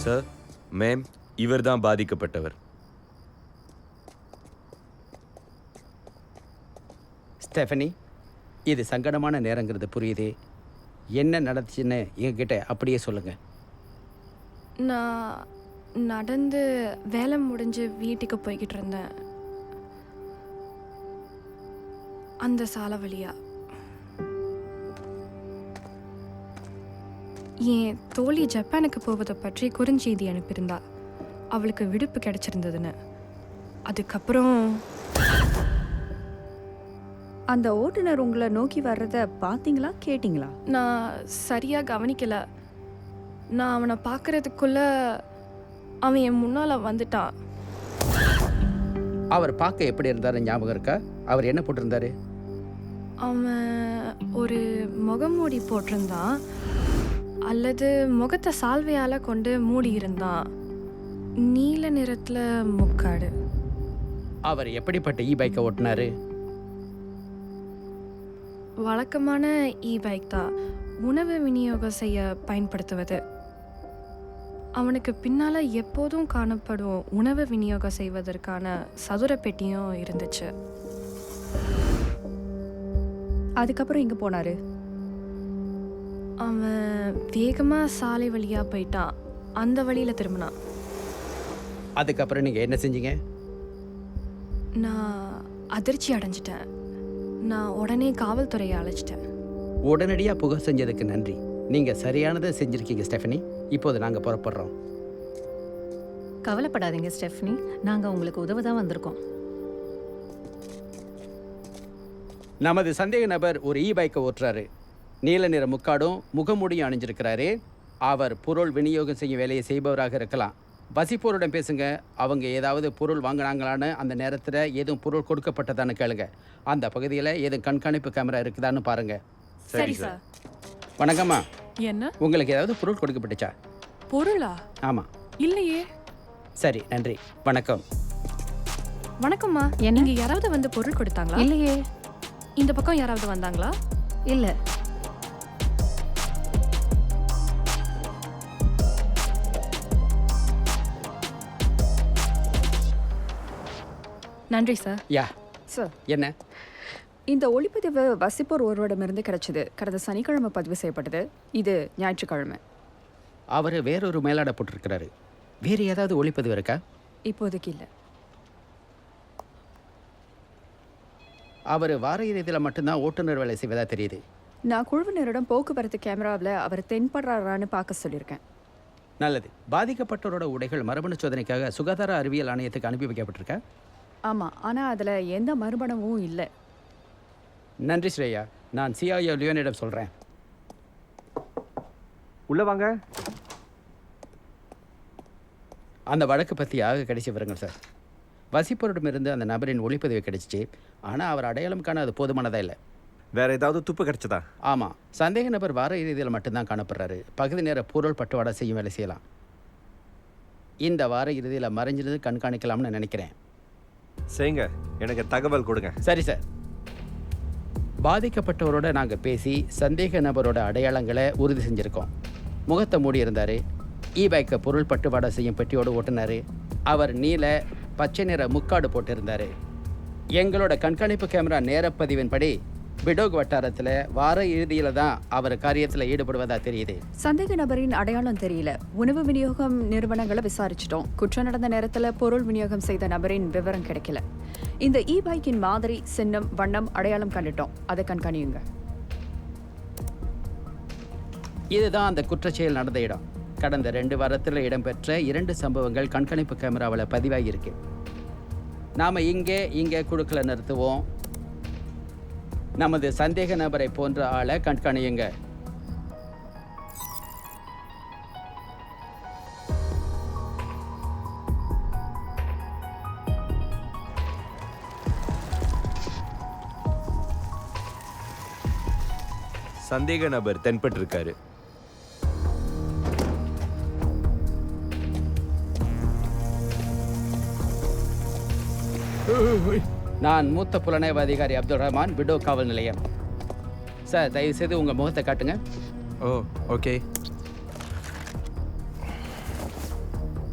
Sir, ma'am, இவர் தான் பாதிக்கப்பட்டவர். ஸ்டெஃபனி, இது சங்கடமான நேரங்கிறது புரியுது. என்ன நடந்துச்சுன்னு எங்ககிட்ட அப்படியே சொல்லுங்க. நான் நடந்து வேலை முடிஞ்சு வீட்டுக்கு போய்கிட்டு இருந்தேன். அந்த சாலை வழியா என் தோழி ஜப்பானுக்கு போவதை பற்றி குறுஞ்செய்தி அனுப்பியிருந்தா, அவளுக்கு விடுப்பு கிடைச்சிருந்ததுன்னு. அதுக்கப்புறம் அந்த ஓட்டுநர் உங்களை நோக்கி வர்றத பார்த்தீங்களா, கேட்டிங்களா? நான் சரியாக கவனிக்கல. நான் அவனை பார்க்கறதுக்குள்ள அவன் என் முன்னால் வந்துட்டான். அவர் பார்க்க எப்படி இருந்தாரு ஞாபகம் இருக்கா? அவர் என்ன போட்டிருந்தாரு? அவன் ஒரு முகமூடி போட்டிருந்தான், அல்லது முகத்தை சால்வையால் கொண்டு மூடி இருந்தான். நீல நிறத்தில் முக்காடு. அவர் எப்படிப்பட்ட பைக்கை ஓட்டினாரு? வழக்கமான பைக் தான், உணவு விநியோகம் செய்ய பயன்படுத்துவது. அவனுக்கு பின்னால் எப்போதும் காணப்படும் உணவு விநியோகம் செய்வதற்கான சதுர பெட்டியும் இருந்துச்சு. அதுக்கப்புறம் எங்கே போனாரு? அவன் வேகமாக சாலை வழியாக போயிட்டான். அந்த வழியில் திரும்பினான். அதுக்கப்புறம் நீங்கள் என்ன செஞ்சீங்க? நான் அதிர்ச்சி அடைஞ்சிட்டேன். நான் உடனே காவல்துறையை அழைச்சிட்டேன். உடனடியாக புகார் செஞ்சதுக்கு நன்றி. நீங்கள் சரியானதை செஞ்சுருக்கீங்க ஸ்டெஃபனி. இப்போது நாங்கள் புறப்படுறோம். கவலைப்படாதீங்க ஸ்டெஃப்னி, நாங்கள் உங்களுக்கு உதவ தான் வந்திருக்கோம். நமது சந்தேக நபர் ஒரு பைக்கை ஓட்டுறாரு. நீல நிற முக்காடும் முகமூடியும் அணிஞ்சிருக்கிறாரு. அவர் பொருள் விநியோகம் செய்யும் வேலையை செய்பவராக இருக்கலாம். வசிப்போருடன் பேசுங்க. அவங்க ஏதாவது பொருள் வாங்கினாங்களான்னு, அந்த நேரத்தில் எதுவும் பொருள் கொடுக்கப்பட்டதான்னு கேளுங்க. அந்த பகுதியில் எதுவும் கண்காணிப்பு கேமரா இருக்குதான்னு பாருங்க. சரி சார். வணக்கம்மா. என்ன உங்களுக்கு ஏதாவது பொருள் கொடுக்கப்பட்டுச்சா? பொருளா? ஆமாம். இல்லையே. சரி, நன்றி. வணக்கம். வணக்கம்மா. நீங்க யாராவது வந்து பொருள் கொடுத்தாங்களா? இல்லையே. இந்த பக்கம் யாராவது வந்தாங்களா? இல்லை. நன்றி சார். யா சார், என்ன? இந்த ஒளிப்பதிவு வசிப்போர் ஒருவரிடமிருந்து கிடைச்சது. கடந்த சனிக்கிழமை பதிவு செய்யப்பட்டது. இது ஞாயிற்றுக்கிழமை. அவர் வேறொரு மேலாட போட்டிருக்கிறாரு. வேறு ஏதாவது ஒளிப்பதிவு இருக்கா? இப்போதைக்கு இல்லை. அவர் வார இறுதியில் மட்டும்தான் ஓட்டுநர் வேலை செய்வதா தெரியுது. நான் குழுவினரிடம் போக்குவரத்து கேமராவில் அவர் தென்படுறாரான்னு பார்க்க சொல்லியிருக்கேன். நல்லது. பாதிக்கப்பட்டவரோட உடைகள் மரபணு சோதனைக்காக சுகாதார அறிவியல் ஆணையத்துக்கு அனுப்பி வைக்கப்பட்டிருக்கா? ஆமாம், ஆனால் அதில் எந்த மறுமணமும் இல்லை. நன்றி ஸ்ரேயா. நான் சிஐஓ லியோனிடம் சொல்கிறேன். உள்ள வாங்க. அந்த வழக்கு பற்றி கடைசி விவரங்கள் சார். வசிப்போரிடமிருந்து அந்த நபரின் ஒளிப்பதிவு கிடைச்சிச்சு. ஆனால் அவர் அடையாளம் காண அது போதுமானதாக இல்லை. வேற ஏதாவது துப்பு கிடைச்சதா? ஆமாம். சந்தேக நபர் வார இறுதியில் மட்டும்தான் காணப்படுறாரு. பகுதி நேர பொருள் பட்டுவாடா செய்யும் வேலை செய்யலாம். இந்த வார இறுதியில் மறைஞ்சிருந்து கண்காணிக்கலாம்னு நினைக்கிறேன். செய்யுங்க, எனக்கு தகவல் கொடுங்க. சரி சார். பாதிக்கப்பட்டவரோட நாங்கள் பேசி சந்தேக நபரோட அடையாளங்களை உறுதி செஞ்சுருக்கோம். முகத்தை மூடி இருந்தார். பைக்கை பொருள் பட்டுவாடா செய்யும் பெட்டியோடு ஓட்டுனார். அவர் நீல பச்சை நிற முக்காடு போட்டிருந்தார். எங்களோட கண்காணிப்பு கேமரா நேரப்பதிவின்படி பிடோக் வட்டாரத்தில் வார இறுதியில் தான் அவர் காரியத்தில் ஈடுபடுவதா தெரியுது. சந்தேக நபரின் அடையாளம் தெரியல. உணவு விநியோகம் நிறுவனங்களை விசாரிச்சிட்டோம். குற்றம் நடந்த நேரத்தில் பொருள் விநியோகம் செய்த நபரின் விவரம் கிடைக்கல. இந்த பைக்கின் மாதிரி, சின்னம், வண்ணம், அடையாளம் கண்டுட்டோம். அதை கண்காணியுங்க. இதுதான் அந்த குற்றச்செயல் நடந்த இடம். கடந்த 2 வாரத்தில் இடம்பெற்ற 2 சம்பவங்கள் கண்காணிப்பு கேமராவில் பதிவாகியிருக்கு. நாம் இங்கே குழுக்களை நிறுத்துவோம். நமது சந்தேக நபரை போன்ற ஆளை கண்காணியுங்க. சந்தேக நபர் தென்பட்டிருக்காரு. நான் மூத்த புலனாய்வு அதிகாரி அப்துல் ரஹ்மான், பிடோ காவல் நிலையம். சார், தயவுசெய்து உங்கள் முகத்தை காட்டுங்க. ஓ, ஓகே.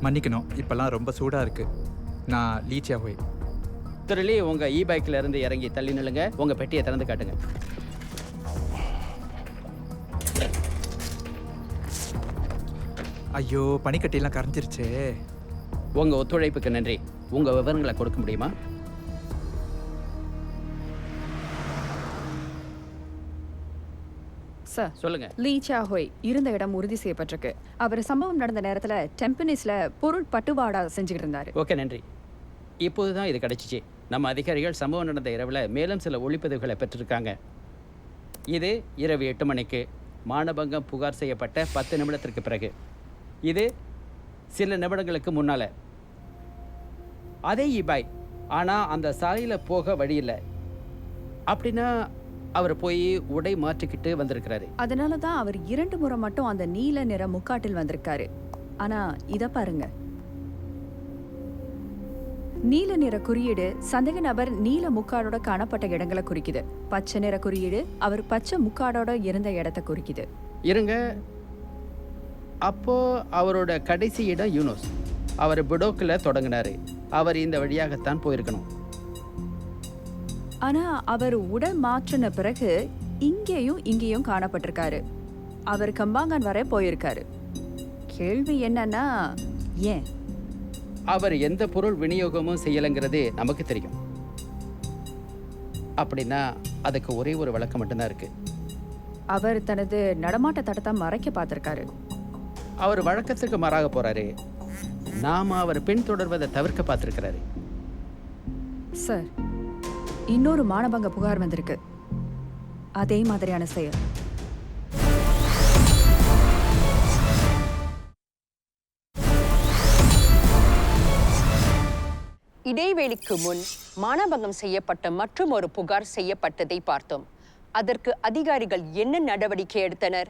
மன்னிக்கணும், இப்போல்லாம் ரொம்ப சூடாக இருக்குது. நான் லீச்சியா ஹோய். திரு லீ, உங்கள் இ பைக்கில் இருந்து இறங்கி தள்ளி நில்லுங்க. உங்கள் பெட்டியை திறந்து காட்டுங்க. ஐயோ, பனிக்கட்டியெல்லாம் கரைஞ்சிருச்சே. உங்கள் ஒத்துழைப்புக்கு நன்றி. உங்கள் விவரங்களை கொடுக்க முடியுமா? சார், சொல்லுங்க. லீ சியாஹோய் இருந்த இடம் உறுதி செய்யப்பட்டிருக்கு. அவர் சம்பவம் நடந்த நேரத்துல டெம்பனிஸ்ல பொருள் பட்டுவாடா செஞ்சுக்கிட்டு இருந்தாரு. ஓகே, நன்றி. இப்போது தான் இது கிடைச்சிச்சு. நம்ம அதிகாரிகள் சம்பவம் நடந்த இரவில் மேலும் சில ஒளிப்பதிவுகளை பெற்றிருக்காங்க. இது இரவு 8 மணிக்கு மானபங்கம் புகார் செய்யப்பட்ட 10 நிமிடத்திற்கு பிறகு. இது சில நிமிடங்களுக்கு முன்னால். அதே இபாய், ஆனால் அந்த சாலையில் போக வழி இல்லை. அப்படின்னா அவர் போய் உடை மாற்றிக்கிட்டு வந்திருக்கிறாரு. அதனால தான் அவர் 2 முறை மட்டும் அந்த நீல நிற முக்காட்டில் வந்திருக்காரு. ஆனா இத பாருங்க, நீல நிற குறியீடு சந்தேக நபர் நீல முக்காடோட காணப்பட்ட இடங்களை குறிக்குது. பச்சை நிற குறியீடு அவர் பச்சை முக்காடோட இருந்த இடத்தை குறிக்குது. இருங்க, அப்போ அவரோட கடைசி இடம் யூனோஸ். அவர் புடோக்கில் தொடங்கினாரு. அவர் இந்த வழியாகத்தான் போயிருக்கணும். ஆனா அவர் உடல் மாற்றின பிறகு இங்கேயும் காணப்பட்டிருக்காரு. அவர் கம்பாங்கான் வரை போயிருக்காரு. கேள்வி என்னன்னா, ஏன் அவர் எந்த பொருள் விநியோகமும் செய்யலைங்கிறது நமக்கு தெரியும். அப்படின்னா அதுக்கு ஒரே ஒரு விளக்கம் மட்டும்தான் இருக்கு. அவர் தனது நடமாட்ட தடத்தை மறைக்க பார்த்திருக்காரு. அவர் வழக்கத்துக்கு மாறாக போறாரு. நாம அவர் பின்தொடர்வதை தவிர்க்க பார்த்திருக்கிறாரு. சார், இன்னொரு மானபங்க புகார் வந்திருக்கு. அதே மாதிரியான செயல். இடைவேளைக்கு முன் மானபங்கம் செய்யப்பட்ட மற்றும் ஒரு புகார் செய்யப்பட்டதை பார்த்தோம். அதற்கு அதிகாரிகள் என்ன நடவடிக்கை எடுத்தனர்?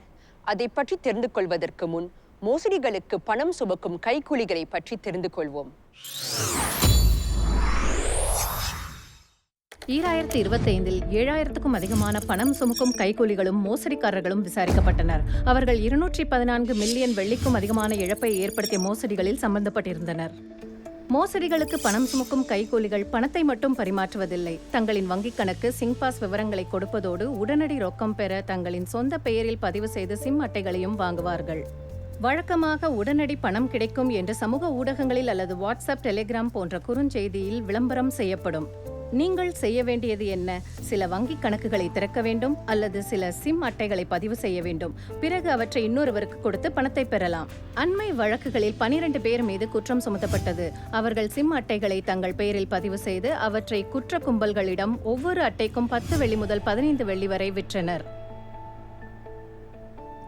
அதை பற்றி தெரிந்து கொள்வதற்கு முன் மோசடிகளுக்கு பணம் சுமக்கும் கைக்கூலிகளை பற்றி தெரிந்து கொள்வோம். 2025 7,000க்கும் அதிகமான பணம் சுமக்கும் கைக்கூலிகளும் மோசடிக்காரர்களும் விசாரிக்கப்பட்டனர். அவர்கள் 214 மில்லியன் வெள்ளிக்கும் அதிகமான இழப்பை ஏற்படுத்திய மோசடிகளில் சம்பந்தப்பட்டிருந்தனர். மோசடிகளுக்கு பணம் சுமக்கும் கைக்கூலிகள் பணத்தை மட்டும் பரிமாற்றுவதில்லை. தங்களின் வங்கிக் கணக்கு சிங்பாஸ் விவரங்களை கொடுப்பதோடு உடனடி ரொக்கம் பெற தங்களின் சொந்த பெயரில் பதிவு செய்து சிம் அட்டைகளையும் வாங்குவார்கள். வழக்கமாக உடனடி பணம் கிடைக்கும் என்று சமூக ஊடகங்களில் அல்லது வாட்ஸ்அப், டெலிகிராம் போன்ற குறுஞ்செய்தியில் விளம்பரம் செய்யப்படும். நீங்கள் செய்ய வேண்டியது என்ன? சில வங்கிக் கணக்குகளை திறக்க வேண்டும் அல்லது சில சிம் அட்டைகளை பதிவு செய்ய வேண்டும். பிறகு அவற்றை இன்னொருவருக்கு கொடுத்து பணத்தை பெறலாம். அண்மை வழக்குகளில் 12 பேர் மீது குற்றம் சுமத்தப்பட்டது. அவர்கள் சிம் அட்டைகளை தங்கள் பெயரில் பதிவு செய்து அவற்றை குற்ற கும்பல்களிடம் ஒவ்வொரு அட்டைக்கும் 10 வெள்ளி முதல் 15 வெள்ளி வரை விற்றனர்.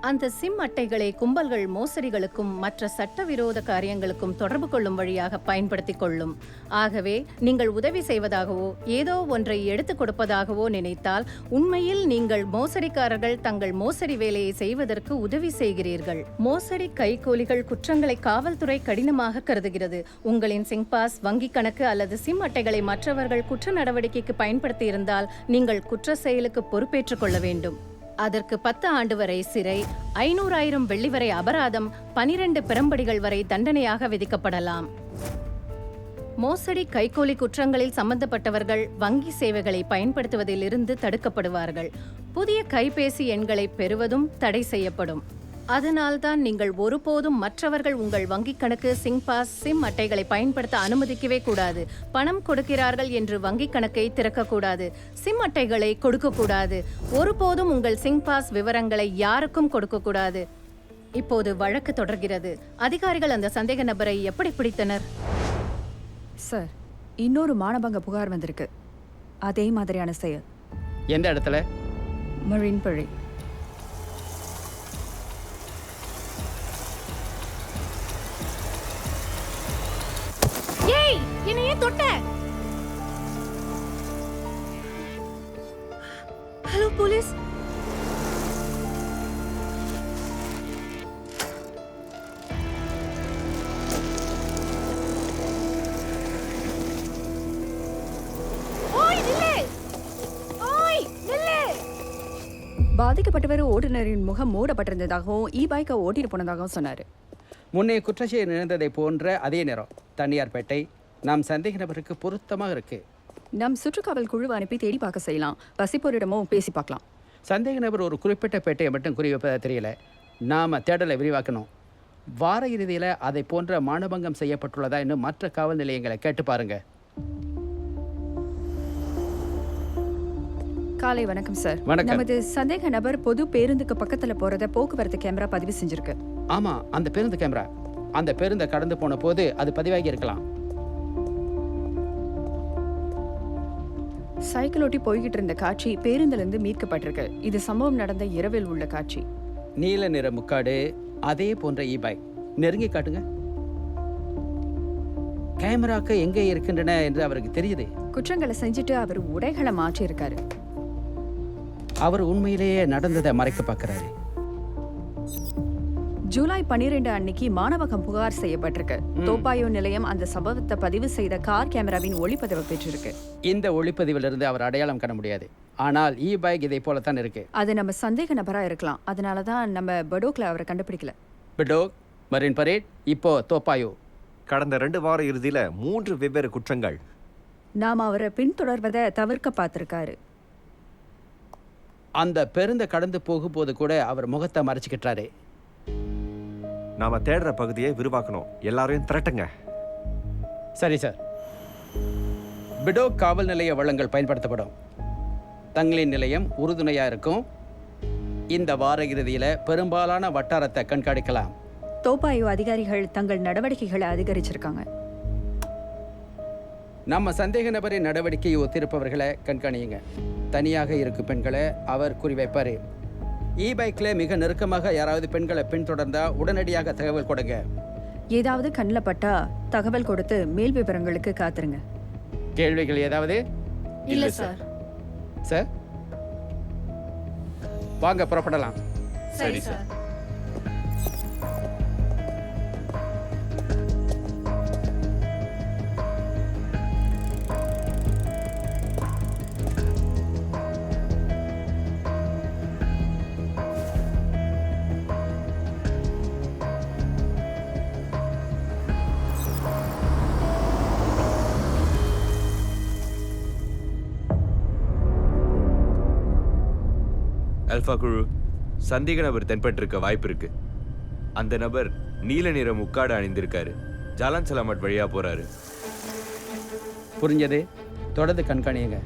அந்த சிம் அட்டைகளை கும்பல்கள் மோசடிகளுக்கும் மற்ற சட்டவிரோத காரியங்களுக்கும் தொடர்பு கொள்ளும் வழியாக பயன்படுத்திக் கொள்ளும். ஆகவே நீங்கள் உதவி செய்வதாகவோ ஏதோ ஒன்றை எடுத்துக் கொடுப்பதாகவோ நினைத்தால் உண்மையில் நீங்கள் மோசடிக்காரர்கள் தங்கள் மோசடி வேலையை செய்வதற்கு உதவி செய்கிறீர்கள். மோசடி கைக்கூலிகள் குற்றங்களை காவல்துறை கடினமாக கருதுகிறது. உங்களின் சிங்பாஸ், வங்கிக் கணக்கு அல்லது சிம் அட்டைகளை மற்றவர்கள் குற்ற நடவடிக்கைக்கு பயன்படுத்தி இருந்தால் நீங்கள் குற்ற செயலுக்கு பொறுப்பேற்றுக் கொள்ள வேண்டும். அதற்கு 10 ஆண்டு வரை சிறை, 500,000 வெள்ளி வரை அபராதம், 12 பிரம்படிகள் வரை தண்டனையாக விதிக்கப்படலாம். மோசடி கைக்கூலி குற்றங்களில் சம்பந்தப்பட்டவர்கள் வங்கி சேவைகளை பயன்படுத்துவதில் இருந்து தடுக்கப்படுவார்கள். புதிய கைபேசி எண்களை பெறுவதும் தடை செய்யப்படும். அதனால்தான் நீங்கள் ஒருபோதும் மற்றவர்கள் உங்கள் வங்கிக் கணக்கு, சிங்பாஸ், சிம் அட்டைகளை பயன்படுத்த அனுமதிக்கவே கூடாது. பணம் கொடுக்கிறார்கள் என்று வங்கிக் கணக்கை திறக்கக்கூடாது. சிம் அட்டைகளை கொடுக்கக்கூடாது. ஒருபோதும் உங்கள் சிங்பாஸ் விவரங்களை யாருக்கும் கொடுக்கக்கூடாது. இப்போது வழக்கு தொடர்கிறது. அதிகாரிகள் அந்த சந்தேக நபரை எப்படி பிடித்தனர்? சார், இன்னொரு மானபங்க புகார் வந்திருக்கு. அதே மாதிரியான செயல். எந்த இடத்துல? மரீன் பழி. என்னையே தொட்ட. Hello police. பாதிக்கப்பட்டவர் ஓட்டுநரின் முகம் மூடப்பட்டிருந்ததாகவும் இ பைக்கை ஓட்டிட்டு போனதாகவும் சொன்னாரு. முன்னே குற்றச்செயல் நிகழ்ந்ததை போன்ற அதே நேரம் தனியார்பேட்டை நாம் சந்தேக நபருக்கு பொருத்தமாக இருக்கு. நம் சுற்றுக்காவல் குழு அனுப்பி தேடி பார்க்க செய்யலாம். வசிப்போரிடமும் பேசி பார்க்கலாம். சந்தேக நபர் ஒரு குறிப்பிட்ட பேட்டையை மட்டும் குறிவைப்பதாக தெரியல. நாம் தேடலை விரிவாக்கணும். வார இறுதியில் அதை போன்ற மானபங்கம் செய்யப்பட்டுள்ளதா இன்னும் மற்ற காவல் நிலையங்களை கேட்டு பாருங்க. காலை வணக்கம் சார். வணக்கம். நமது சந்தேக நபர் பொது பேருந்துக்கு பக்கத்துல போறத போக்குவரத்து கேமரா பதிவு செஞ்சிருக்கு. ஆமா, அந்த பேருந்து கேமரா அந்த பேருந்தை கடந்து போன போது அது பதிவாகி இருக்கலாம். சைக்கிள் ஓட்டி போய்கிட்டு இருந்த காட்சி பேருந்துல இருந்து மீட்கப்பட்டிருக்கு. இது சம்பவம் நடந்த இரவில் உள்ள காட்சி. நீல நிற முக்காடு, அதே போன்ற பைக். நெருங்கி காட்டுங்க. கேமராக்கு எங்கே இருக்கின்றன என்று அவருக்கு தெரியுது. குற்றங்களை செஞ்சுட்டு அவர் உடைகளை மாற்றி இருக்காரு. அவர் உண்மையிலேயே நடந்ததை மறைக்க பார்க்கிறாரு. ஜூலை 12 அன்னைக்கு மானவகம் புகார் செய்யப்பட்டிருக்கு. தோப்பாயோ நிலையம் அந்த சம்பவத்தை பதிவு செய்த கார் கேமராவின் ஒளிப்பதிவு பெற்றிருக்கு. இந்த ஒளிப்பதிவிலிருந்து அவர் அடையாளம் காண முடியாது. ஆனால் பைக் இதை போலத்தான் இருக்கு. அது நம்ம சந்தேக நபரா இருக்கலாம். அதனாலதான் நம்ம படோக்ல அவரை கண்டுபிடிக்கல. பிடோக், மரீன் பரேட், இப்போ தோப்பாயோ. கடந்த 2 வார இறுதியில் 3 வெவ்வேறு குற்றங்கள். நாம அவரை பின்தொடர்வதை தவிர்க்க பார்த்திருக்காரு. அந்த பேருந்தை கடந்து போகும்போது கூட அவர் முகத்தை மறைச்சிக்கிட்டாரு. நாம தேடுற பகுதியை விரிவாக்கணும். எல்லாரையும் திரட்டுங்க. சரி சார். பிடோக் காவல் நிலைய வளங்கள் பயன்படுத்தப்படும். தங்களின் நிலையம் உறுதுணையா இருக்கும். இந்த வார இறுதியில் பெரும்பாலான வட்டாரத்தை கண்காணிக்கலாம். தோப்பாயோ அதிகாரிகள் தங்கள் நடவடிக்கைகளை அதிகரிச்சிருக்காங்க. நம்ம சந்தேக நபரின் நடவடிக்கையை ஒத்திருப்பவர்களை கண்காணியுங்க. தனியாக இருக்கும் பெண்களை அவர் குறிவைப்பார். பைக்கில் மிக நெருக்கமாக யாராவது பெண்களை பின்தொடர்ந்தா உடனடியாக தகவல் கொடுங்க. ஏதாவது கண்ணில் பட்டா தகவல் கொடுத்து மேல் விவரங்களுக்கு காத்துருங்க. கேள்விகள் ஏதாவது? இல்ல சார். சார், வாங்க புறப்படலாம். சரி சார். அல்ஃபா குழு, சந்தேக நபர் தென்பட்டிருக்க வாய்ப்பு இருக்கு. அந்த நபர் நீல நிற முக்காடு அணிந்திருக்காரு. ஜாலான் சலாமட் வழியா போறாரு. புரிஞ்சது. தொடர்ந்து கண்காணியுங்க.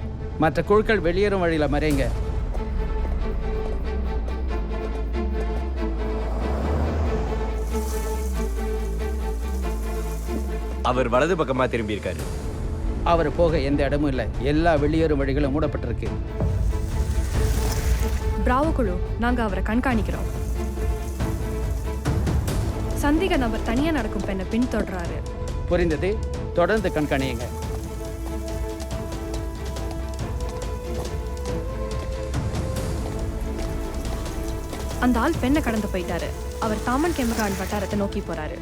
மற்ற குழுக்கள் வெளியேறும் வழியில மறையுங்க. அவர் வலது பக்கமா திரும்பி இருக்காரு. அவர் போக எந்த இடமும் இல்லை. எல்லா வெளியேறும் வழிகளும் மூடப்பட்டிருக்கு. பிராவோ குழு, நாங்க அவரை கண்காணிக்கிறோம். சந்தேக நபர் தனியா நடக்கும் பெண்ணை பின்தொடர்றாரு. புரிந்தது. தொடர்ந்து கண்காணியுங்க. அந்த ஆள் பெண்ணை கடந்து போயிட்டாரு. அவர் தாமன் கெமகான் வட்டாரத்தை நோக்கி போறாரு.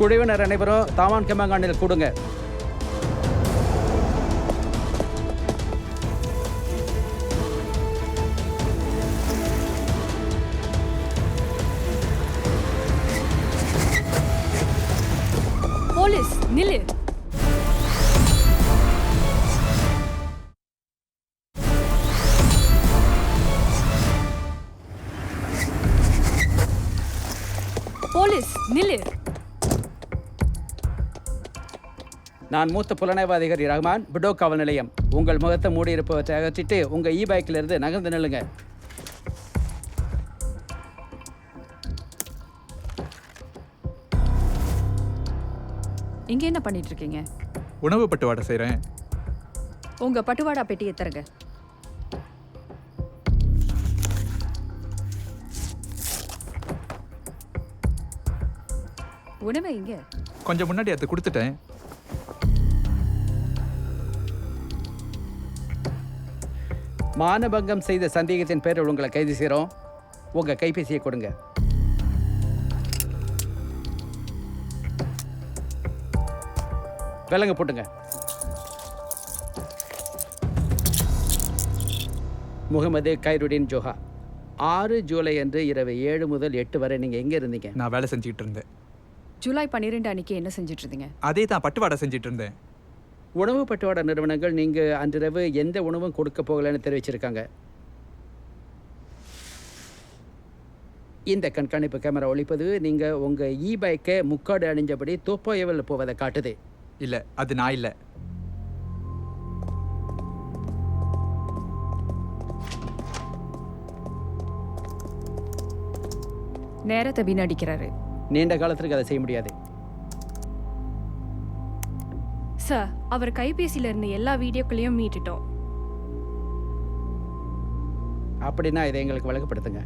குழுவினர் அனைவரும் தாமான் கெமகானில் கூடுங்க. போலீஸ் நில்லு. போலீஸ் நில்லு. நான் மூத்த புலனாய்வு அதிகாரி ரஹ்மான், பிடோக் காவல் நிலையம். உங்கள் முகத்தை மூடி இருப்பவற்றை அகற்றிட்டு உங்க பைக்கில் இருந்து நகர்ந்து நில்லுங்க. இங்க என்ன பண்ணிட்டு இருக்கீங்க? உணவு பட்டுவாடை செய்கிறேன். உங்க பட்டுவாடா பெட்டியை தருங்க. உணவை இங்க கொஞ்சம் முன்னாடி அதை கொடுத்துட்டேன். மானபங்கம் செய்த சந்தேகத்தின் பேரில் உங்களை கைது செய்கிறோம். உங்க கைபேசியை கொடுங்க. விலங்கு போட்டுங்க. முகமது கைருடீன் ஜோஹா. 6 ஜூலை அன்று இரவு 7 முதல் 8 வரை நீங்கள் எங்கே இருந்தீங்க? நான் வேலை செஞ்சுக்கிட்டு இருந்தேன். ஜூலை 12 அன்னைக்கு என்ன செஞ்சுட்டு இருந்தீங்க? அதே தான் பட்டுவாடை செஞ்சுட்டு இருந்தேன். உணவு பட்டுவாடா நிறுவனங்கள் நீங்கள் அன்றிரவு எந்த உணவும் கொடுக்க போகலைன்னு தெரிவிச்சிருக்காங்க. இந்த கண்காணிப்பு கேமரா ஒளிப்பது நீங்கள் உங்கள் பைக்கை முக்காடு அணிஞ்சபடி தோப்பாயவில் போவதை காட்டுது. இல்லை, அது நான் இல்லை. நேரத்தை வீணடிக்கிறாரு. நீண்ட காலத்திற்கு அதை செய்ய முடியாது. சார், அவர் கைபேசியில் இருந்த எல்லா வீடியோக்களையும் மீட்டுட்டோம். அப்படின்னா இதை எங்களுக்கு வழங்கப்படுத்துங்க.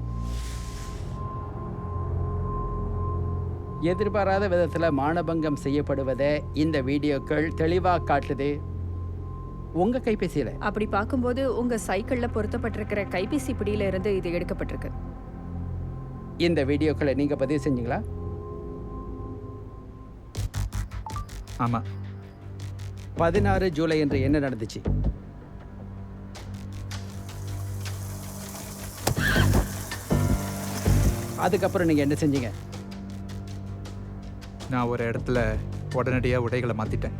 எதிர்பாராத விதத்தில் மானபங்கம் செய்யப்படுவதை இந்த வீடியோக்கள் தெளிவாக காட்டுது. உங்கள் கைபேசியில் அப்படி பார்க்கும்போது உங்க சைக்கிள்ல பொருத்தப்பட்டிருக்கிற கைபேசி பிடியில இருந்து இது எடுக்கப்பட்டிருக்கு. இந்த வீடியோக்களை நீங்கள் பதிவு செஞ்சீங்களா? ஆமாம். 16 ஜூலை என்று என்ன நடந்துச்சு? அதுக்கப்புறம் நீங்கள் என்ன செஞ்சீங்க? நான் ஒரு இடத்துல உடனடியாக உடைகளை மாற்றிட்டேன்.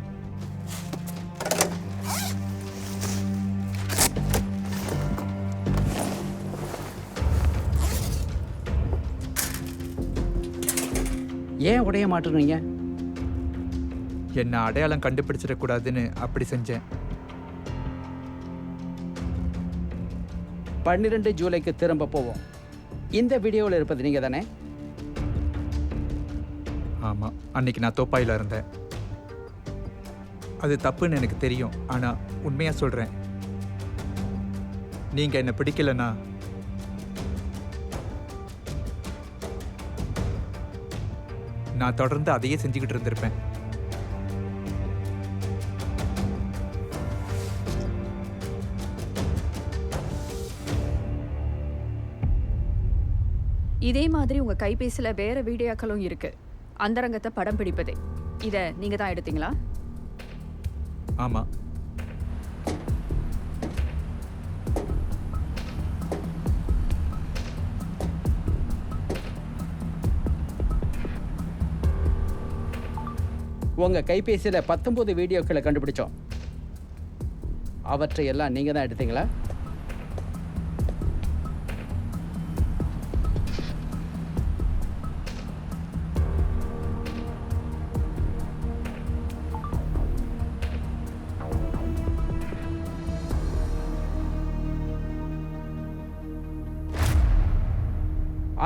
ஏன் உடைய மாட்டுறீங்க? என்ன அடையாளம் கண்டுபிடிச்சிடக்கூடாதுன்னு அப்படி செஞ்சேன். 12 ஜூலைக்கு திரும்ப போவோம். இந்த வீடியோவில் இருப்பது நீங்கள் தானே? ஆமாம், அன்னைக்கு நான் தோப்பாயில் இருந்தேன். அது தப்புன்னு எனக்கு தெரியும். ஆனால் உண்மையாக சொல்கிறேன், நீங்கள் என்னை பிடிக்கலன்னா நான் தொடர்ந்து அதையே செஞ்சுக்கிட்டு இருந்திருப்பேன். இதே மாதிரி உங்க கைபேசியில வேற வீடியோக்களும் இருக்கு. அந்தரங்கத்தை படம் பிடிப்பது, இத நீங்க தான் எடுத்தீங்களா? ஆமாம். உங்கள் கைபேசியில் 19 வீடியோக்களை கண்டுபிடிச்சோம். அவற்றை எல்லாம் நீங்கள் தான் எடுத்தீங்களா?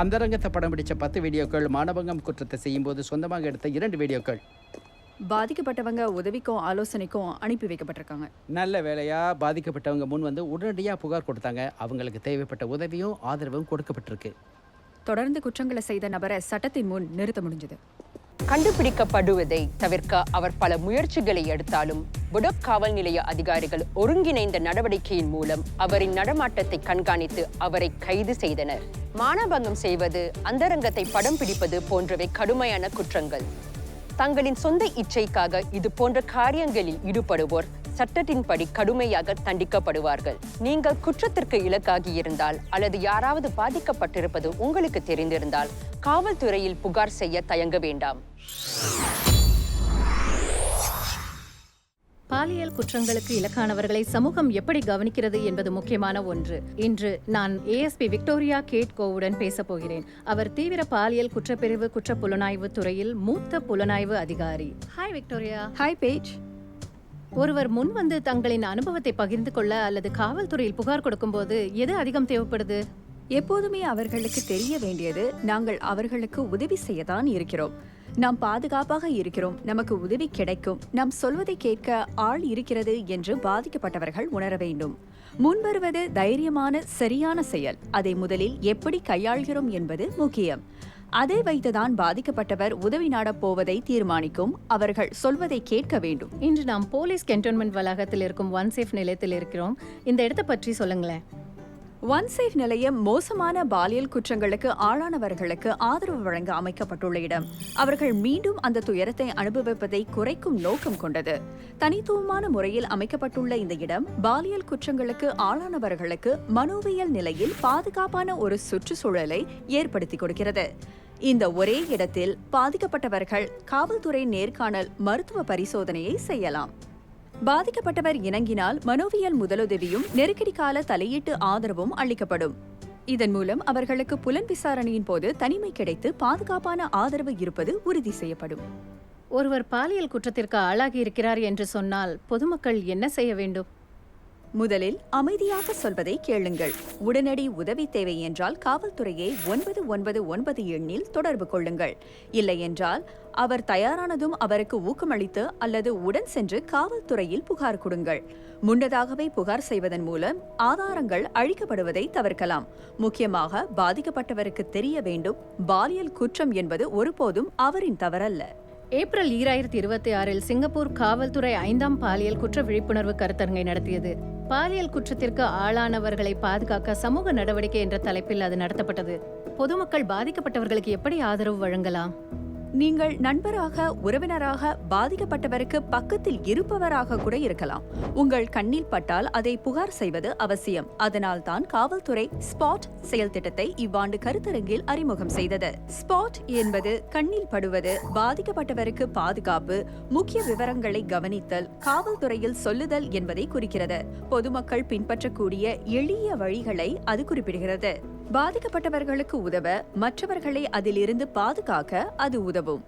அந்தரங்கத்தை படம் பிடிச்ச 10 வீடியோக்கள் மானபங்கம் குற்றத்தை செய்யும்போது சொந்தமாக எடுத்த 2 வீடியோக்கள். பாதிக்கப்பட்டவங்க உதவிக்கும் ஆலோசனைக்கும் அனுப்பி வைக்கப்பட்டிருக்காங்க. நல்ல வேலையா பாதிக்கப்பட்டவங்க முன் வந்து உடனடியாக புகார் கொடுத்தாங்க. அவங்களுக்கு தேவைப்பட்ட உதவியும் ஆதரவும் கொடுக்கப்பட்டிருக்கு. தொடர்ந்து குற்றங்களை செய்த நபரை சட்டத்தின் முன் நிறுத்த முடிஞ்சது. கண்டுபிடிக்கப்படுவதை தவிர்க்க அவர் பல முயற்சிகளை எடுத்தாலும் புடக் காவல் நிலைய அதிகாரிகள் ஒருங்கிணைந்த நடவடிக்கையின் மூலம் அவரின் நடமாட்டத்தை கண்காணித்து அவரை கைது செய்தனர். மானபங்கம் செய்வது, அந்தரங்கத்தை படம் பிடிப்பது போன்றவை கடுமையான குற்றங்கள். தங்களின் சொந்த இச்சைக்காக இது போன்ற காரியங்களில் ஈடுபடுவோர் சட்டத்தின்படி கடுமையாக தண்டிக்கப்படுவார்கள். நீங்கள் குற்றத்திற்கு இலக்காகி இருந்தால் அல்லது யாராவது பாதிக்கப்பட்டிருப்பது உங்களுக்கு தெரிந்திருந்தால் காவல்துறையில் புகார் செய்ய தயங்க வேண்டாம். பாலியல் குற்றங்களுக்கு இலக்கானவர்களை சமூகம் எப்படி கவனிக்கிறது என்பது முக்கியமான ஒன்று. இன்று நான் ஏஎஸ்பி விக்டோரியா கேட்கோவுடன் பேச போகிறேன். அவர் தீவிர பாலியல் குற்றப்பிரிவு குற்ற புலனாய்வு துறையில் மூத்த புலனாய்வு அதிகாரி. Hi Victoria. Hi page. ஒருவர் முன் வந்து தங்களின் அனுபவத்தை பகிர்ந்து கொள்ள அல்லது காவல்துறையில் புகார் கொடுக்கும்போது எது அதிகம் தேவைப்படுது? எப்போதுமே அவர்களுக்கு தெரிய வேண்டியது, நாங்கள் அவர்களுக்கு உதவி செய்யத்தான் இருக்கிறோம், நாம் பாதுகாப்பாக இருக்கிறோம், நமக்கு உதவி கிடைக்கும், நாம் சொல்வதை கேட்க ஆள் இருக்கிறது என்று பாதிக்கப்பட்டவர்கள் உணர வேண்டும். முன்வருவது தைரியமான சரியான செயல். அதை முதலில் எப்படி கையாள்கிறோம் என்பது முக்கியம். அதை வைத்துதான் பாதிக்கப்பட்டவர் உதவி நாடப் போவதை தீர்மானிக்கும். அவர்கள் சொல்வதை கேட்க வேண்டும். இன்று நாம் போலீஸ் கேன்டோன்மெண்ட் வளாகத்தில் இருக்கும் ஒன்சேஃப் நிலையத்தில் இருக்கிறோம். இந்த இடத்தை பற்றி சொல்லுங்களேன். ஒன்சேஃப் நிலையம் மோசமான பாலியல் குற்றங்களுக்கு ஆளானவர்களுக்கு ஆதரவு வழங்க அமைக்கப்பட்டுள்ள இடம். அவர்கள் மீண்டும் அந்த துயரத்தை அனுபவிப்பதை குறைக்கும் நோக்கம் கொண்டது. தனித்துவமான முறையில் அமைக்கப்பட்டுள்ள இந்த இடம் பாலியல் குற்றங்களுக்கு ஆளானவர்களுக்கு மனோவியல் நிலையில் பாதுகாப்பான ஒரு சுற்றுச்சூழலை ஏற்படுத்தி கொடுக்கிறது. இந்த ஒரே இடத்தில் பாதிக்கப்பட்டவர்கள் காவல்துறை நேர்காணல் மருத்துவ பரிசோதனையை செய்யலாம். பாதிக்கப்பட்டவர் இணங்கினால் மனோவியல் முதலுதவியும் நெருக்கடி கால தலையீட்டு ஆதரவும் அளிக்கப்படும். இதன் மூலம் அவர்களுக்கு புலன் விசாரணையின் போது தனிமை கிடைத்து பாதுகாப்பான ஆதரவு இருப்பது உறுதி செய்யப்படும். ஒருவர் பாலியல் குற்றத்திற்கு ஆளாகி இருக்கிறார் என்று சொன்னால் பொதுமக்கள் என்ன செய்ய வேண்டும்? முதலில் அமைதியாக சொல்வதை கேளுங்கள். உடனடி உதவி தேவை என்றால் காவல்துறையை 999 எண்ணில் தொடர்பு கொள்ளுங்கள். இல்லை என்றால் அவர் தயாரானதும் அவருக்கு ஊக்கமளித்து அல்லது உடன் சென்று காவல்துறையில் புகார் கொடுங்கள். முன்னதாகவே புகார் செய்வதன் மூலம் ஆதாரங்கள் அழிக்கப்படுவதை தவிர்க்கலாம். முக்கியமாக பாதிக்கப்பட்டவருக்கு தெரிய வேண்டும், பாலியல் குற்றம் என்பது ஒருபோதும் அவரின் தவறல்ல. ஏப்ரல் 2026 சிங்கப்பூர் காவல்துறை 5ஆம் பாலியல் குற்ற விழிப்புணர்வு கருத்தரங்கை நடத்தியது. பாலியல் குற்றத்திற்கு ஆளானவர்களை பாதுகாக்க சமூக நடவடிக்கை என்ற தலைப்பில் அது நடத்தப்பட்டது. பொதுமக்கள் பாதிக்கப்பட்டவர்களுக்கு எப்படி ஆதரவு வழங்கலாம்? நீங்கள் நண்பராக, உறவினராக, பாதிக்கப்பட்டவருக்கு பக்கத்தில் இருப்பவராக கூட இருக்கலாம். உங்கள் கண்ணில் பட்டால் அதை புகார் செய்வது அவசியம். அதனால் தான் காவல்துறை ஸ்பாட் செயல் திட்டத்தை இவ்வாண்டு கருத்தரங்கில் அறிமுகம் செய்தது. ஸ்பாட் என்பது கண்ணில் படுவது, பாதிக்கப்பட்டவருக்கு பாதுகாப்பு, முக்கிய விவரங்களை கவனித்தல், காவல்துறையில் சொல்லுதல் என்பதை குறிக்கிறது. பொதுமக்கள் பின்பற்றக்கூடிய எளிய வழிகளை அது குறிப்பிடுகிறது. பாதிக்கப்பட்டவர்களுக்கு உதவ, மற்றவர்களை அதிலிருந்து பாதுகாக்க அது உதவும்.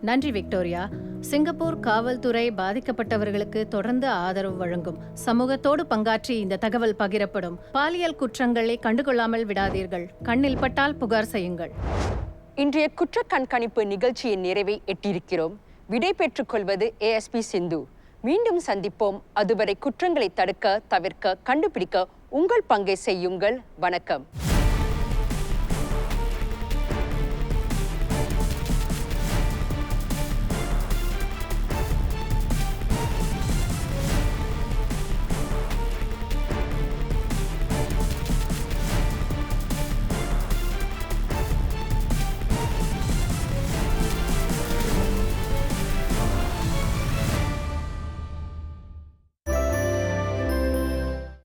நன்றி விக்டோரியா. சிங்கப்பூர் காவல்துறை பாதிக்கப்பட்டவர்களுக்கு தொடர்ந்து ஆதரவு வழங்கும். சமூகத்தோடு பங்காற்றி இந்த தகவல் பகிரப்படும். பாலியல் குற்றங்களை கண்டுகொள்ளாமல் விடாதீர்கள். கண்ணில் பட்டால் புகார் செய்யுங்கள். இன்றைய குற்ற கண்காணிப்பு நிகழ்ச்சியின் நிறைவை எட்டியிருக்கிறோம். விடை பெற்றுக் கொள்வது ASP சிந்து. மீண்டும் சந்திப்போம். அதுவரை குற்றங்களை தடுக்க, தவிர்க்க, கண்டுபிடிக்க உங்கள் பங்கை செய்யுங்கள். வணக்கம்.